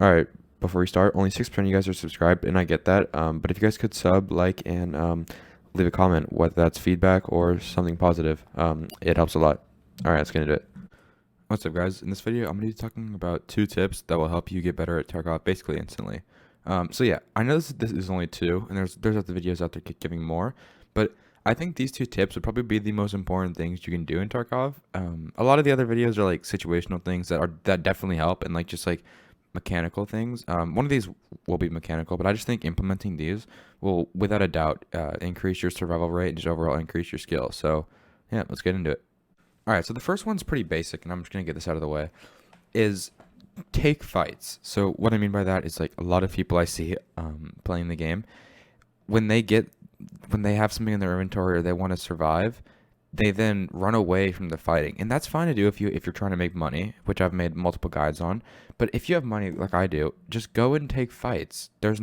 Alright, before we start, only 6% of you guys are subscribed, and I get that. But if you guys could sub, like, and leave a comment, whether that's feedback or something positive, it helps a lot. Alright, let's get into it. What's up, guys? In this video, I'm going to be talking about 2 tips that will help you get better at Tarkov basically instantly. So yeah, I know this is only 2, and there's other videos out there giving more, but I think these 2 tips would probably be the most important things you can do in Tarkov. A lot of the other videos are like situational things that definitely help, and like just like mechanical things. One of these will be mechanical, but I just think implementing these will, without a doubt, increase your survival rate and just overall increase your skill. So yeah, let's get into it. All right, so the first one's pretty basic, and I'm just gonna get this out of the way. Is take fights. So what I mean by that is like a lot of people I see playing the game, when they have something in their inventory or they want to survive, they then run away from the fighting, and that's fine to do if you're trying to make money, which I've made multiple guides on. But if you have money like I do, just go and take fights. There's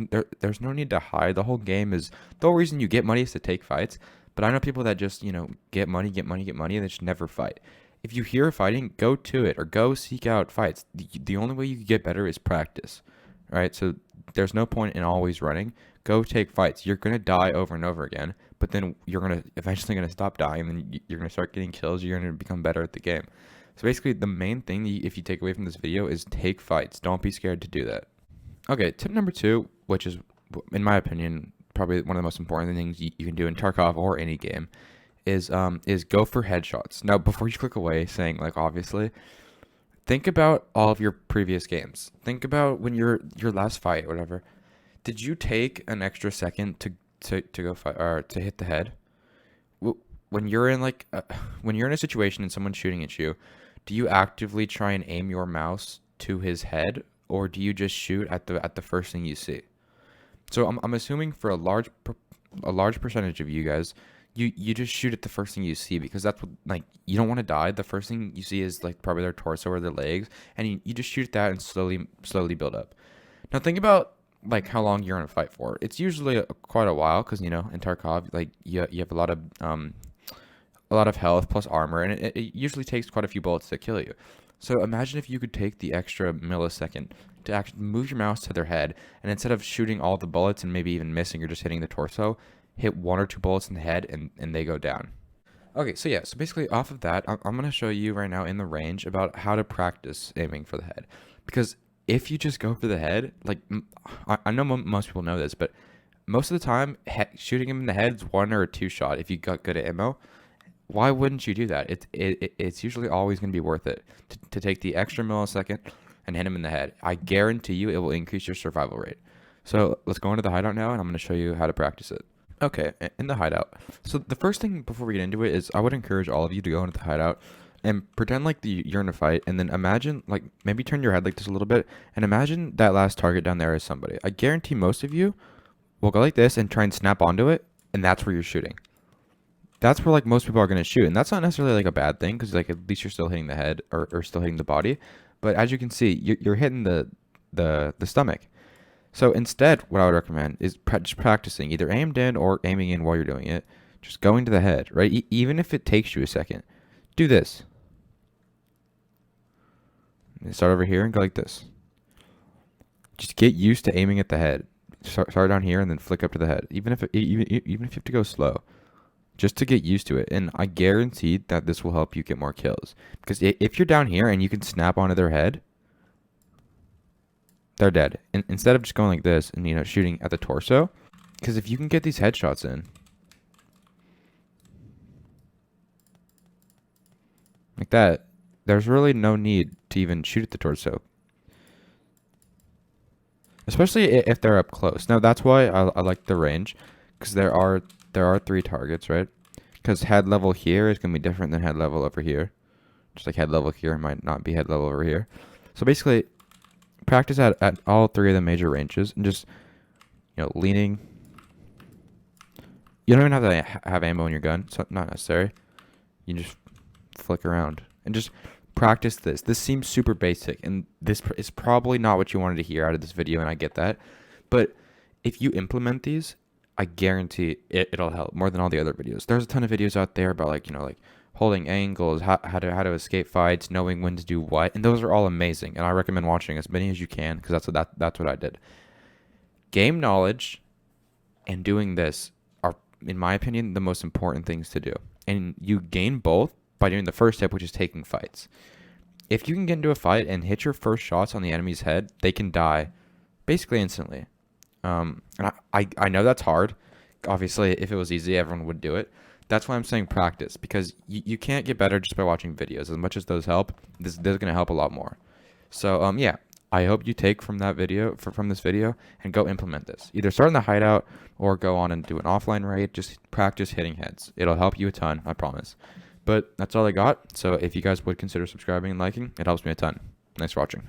no need to hide. The whole game is the whole reason you get money is to take fights. But I know people that just get money, get money, get money, and they just never fight. If you hear fighting, go to it or go seek out fights. The only way you can get better is practice, right? So there's no point in always running. Go take fights. You're gonna die over and over again, but then you're gonna eventually gonna stop dying, and then you're gonna start getting kills. You're gonna become better at the game. So basically, the main thing if you take away from this video is take fights. Don't be scared to do that. Okay, tip number 2, which is, in my opinion, probably one of the most important things you can do in Tarkov or any game, is go for headshots. Now, before you click away, saying like obviously, think about all of your previous games. Think about when your last fight, whatever. Did you take an extra second to go fight or to hit the head? When you're in when you're in a situation and someone's shooting at you, do you actively try and aim your mouse to his head, or do you just shoot at the first thing you see? So I'm assuming for a large percentage of you guys, you just shoot at the first thing you see, because that's what, like, you don't want to die. The first thing you see is like probably their torso or their legs, and you just shoot at that and slowly build up. Now think about like how long you're in a fight for. It's usually quite a while, because in Tarkov, like, you have a lot of health plus armor, and it usually takes quite a few bullets to kill you. So imagine if you could take the extra millisecond to actually move your mouse to their head, and instead of shooting all the bullets and maybe even missing or just hitting the torso, hit 1 or 2 bullets in the head, and they go down. Okay, so yeah, so basically off of that, I'm going to show you right now in the range about how to practice aiming for the head. Because if you just go for the head, like, I know most people know this, but most of the time, shooting him in the head is 1 or 2 shot if you got good at ammo. Why wouldn't you do that? It's usually always going to be worth it to take the extra millisecond and hit him in the head. I guarantee you it will increase your survival rate. So let's go into the hideout now, and I'm going to show you how to practice it. Okay, in the hideout. So the first thing before we get into it is I would encourage all of you to go into the hideout and pretend like you're in a fight, and then imagine, like, maybe turn your head like this a little bit, and imagine that last target down there is somebody. I guarantee most of you will go like this and try and snap onto it, and that's where you're shooting. That's where, like, most people are going to shoot, and that's not necessarily like a bad thing, because like at least you're still hitting the head, or still hitting the body. But as you can see, you're hitting the stomach. So instead, what I would recommend is just practicing either aimed in or aiming in while you're doing it. Just going to the head, right? Even if it takes you a second, do this. Start over here and go like this. Just get used to aiming at the head. Start down here and then flick up to the head. Even if you have to go slow, just to get used to it. And I guarantee that this will help you get more kills. Because if you're down here and you can snap onto their head, they're dead. And instead of just going like this and shooting at the torso, because if you can get these headshots in like that, there's really no need to even shoot at the torso, especially if they're up close. Now that's why I like the range, because there are 3 targets, right? Because head level here is gonna be different than head level over here. Just like head level here might not be head level over here. So basically, practice at all 3 of the major ranges, and just leaning. You don't even have to have ammo in your gun. It's not necessary. You just flick around and just practice this. This seems super basic, and this is probably not what you wanted to hear out of this video, and I get that. But if you implement these, I guarantee it'll help more than all the other videos. There's a ton of videos out there about like holding angles, how to escape fights, knowing when to do what, and those are all amazing. And I recommend watching as many as you can because that's what I did. Game knowledge and doing this are, in my opinion, the most important things to do. And you gain both by doing the first step, which is taking fights. If you can get into a fight and hit your first shots on the enemy's head, they can die basically instantly. And I know that's hard. Obviously, if it was easy, everyone would do it. That's why I'm saying practice, because you can't get better just by watching videos. As much as those help, this is going to help a lot more. So yeah, I hope you take from that video from this video and go implement this. Either start in the hideout or go on and do an offline raid. Just practice hitting heads. It'll help you a ton, I promise. But that's all I got. So if you guys would consider subscribing and liking, it helps me a ton. Thanks for watching.